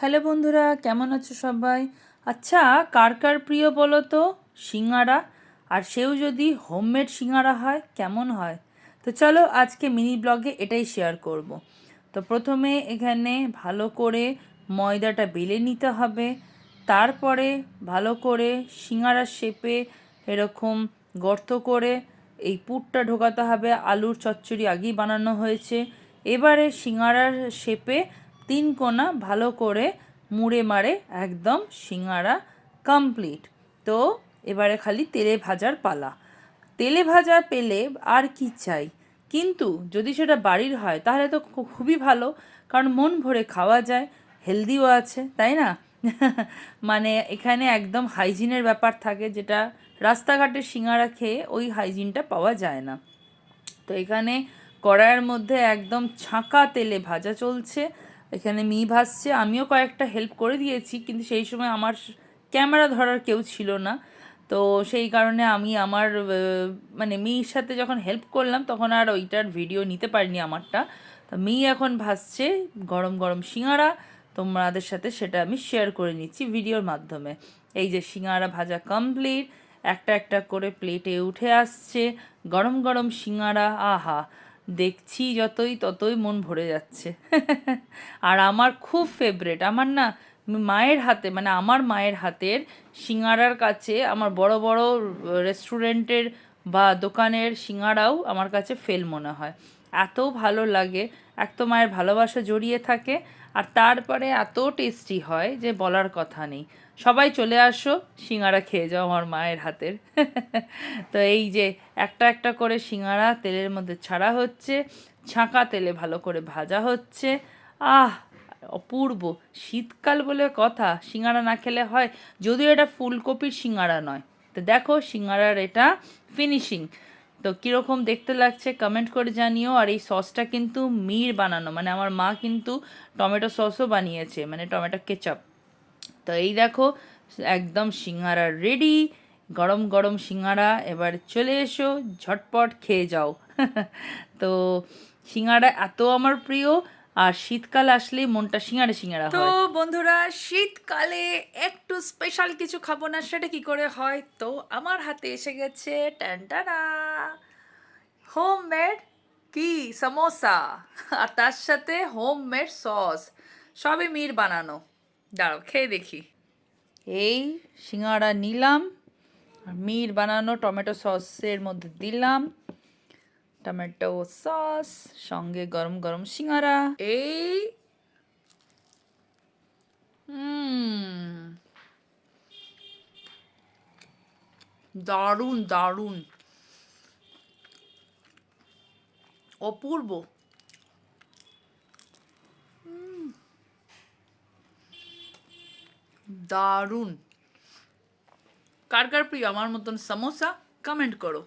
Hello বন্ধুরা, কেমন আছো সবাই? আচ্ছা, কার কার প্রিয় বলো তো সিঙ্গারা? আর সেও যদি হোমমেড সিঙ্গারা হয় কেমন হয়? তো চলো আজকে মিনি ব্লগে এটাই শেয়ার করব। তো প্রথমে এখানে ভালো করে ময়দাটা বেলে নিতে হবে। তারপরে ভালো করে সিঙ্গারার শেপে এরকম গর্ত করে এই পুরটা ঢোকাতে হবে। আলুর চচ্চড়ি আগেই বানানো হয়েছে। এবারে সিঙ্গারার শেপে তিন কোণা ভালো করে মুড়ে মারে একদম সিঙ্গারা কমপ্লিট। তো এবারে খালি তেলে ভাজার পালা। তেলে ভাজা পেলে আর কি চাই, কিন্তু যদি সেটা বাড়ির হয় তাহলে তো খুবই ভালো, কারণ মন ভরে খাওয়া যায়, হেলদিও আছে, তাই না? মানে এখানে একদম হাইজিনের ব্যাপার থাকে, যেটা রাস্তাঘাটে সিঙ্গারা খেয়ে ওই হাইজিনটা পাওয়া যায় না। তো এখানে কড়াইয়ের মধ্যে একদম ছাঁকা তেলে ভাজা চলছে। এখানে ভাজছে, আমিও কয়েকটা হেল্প করে দিয়েছি, কিন্তু সেই সময় আমার ক্যামেরা ধরার কেউ ছিল না। তো সেই কারণে আমি আমার মানে মির সাথে যখন হেল্প করলাম তখন আর ওইটার ভিডিও নিতে পারিনি আমারটা। তো এখন ভাজছে গরম গরম সিঙ্গারা, তোমাদের সাথে সেটা আমি শেয়ার করে নিচ্ছি ভিডিওর মাধ্যমে। এই যে সিঙ্গারা ভাজা কমপ্লিট, একটা একটা করে প্লেটে উঠে আসছে গরম গরম সিঙ্গারা। আহা, দেখছি যতই ততই মন ভরে যাচ্ছে। আর আমার খুব ফেভারেট, আমার না মায়ের হাতে, মানে আমার মায়ের হাতের সিঙ্গারার কাছে আমার বড় বড় রেস্টুরেন্টের বা দোকানের সিঙ্গারাও আমার কাছে ফেল মনে হয়। এত ভালো লাগে, এক তো মায়ের ভালোবাসা জড়িয়ে থাকে, আর তারপরে এত টেস্টি হয় যে বলার কথা নেই। সবাই চলে আসো, সিঙ্গারা খেয়ে যাও আমার মায়ের হাতের। তো এই যে একটা একটা করে সিঙ্গারা তেলের মধ্যে ছাড়া হচ্ছে, ছাঁকা তেলে ভালো করে ভাজা হচ্ছে। আহ, অপূর্ব! শীতকাল বলে কথা, সিঙ্গারা না খেলে হয়? যদিও এটা ফুলকপির সিঙ্গারা নয়। তো দেখো সিঙ্গারার এটা ফিনিশিং তো কীরকম দেখতে লাগছে কমেন্ট করে জানিও। আর এই সসটা কিন্তু বানানো, মানে আমার মা কিন্তু টমেটো সসও বানিয়েছে, মানে টমেটো কেচাপ। তো এই দেখো একদম সিঙ্গারা রেডি, গরম গরম সিঙ্গারা। এবার চলে এসো, ঝটপট খেয়ে যাও। তো সিঙ্গারা এত আমার প্রিয়, আর শীতকাল আসলেই মনটা সিঙ্গারা সিঙ্গারা হয়। তো বন্ধুরা, শীতকালে একটু স্পেশাল কিছু খাবো না, সেটা কি করে হয়? তো আমার হাতে এসে গেছে টানটানা হোমমেড কি সমোসা, আর তার সাথে হোমমেড সস, সবই বানানো। দাঁড়াও খেয়ে দেখি। এই সিঙ্গাড়া নিলাম, আর বানানো টমেটো সসের মধ্যে দিলাম টমেটো সস, সঙ্গে গরম গরম সিঙ্গারা। এই দারুণ দারুণ, অপূর্ব, দারুণ। কার কার প্রিয় আমার মতন সমোসা, কমেন্ট করো।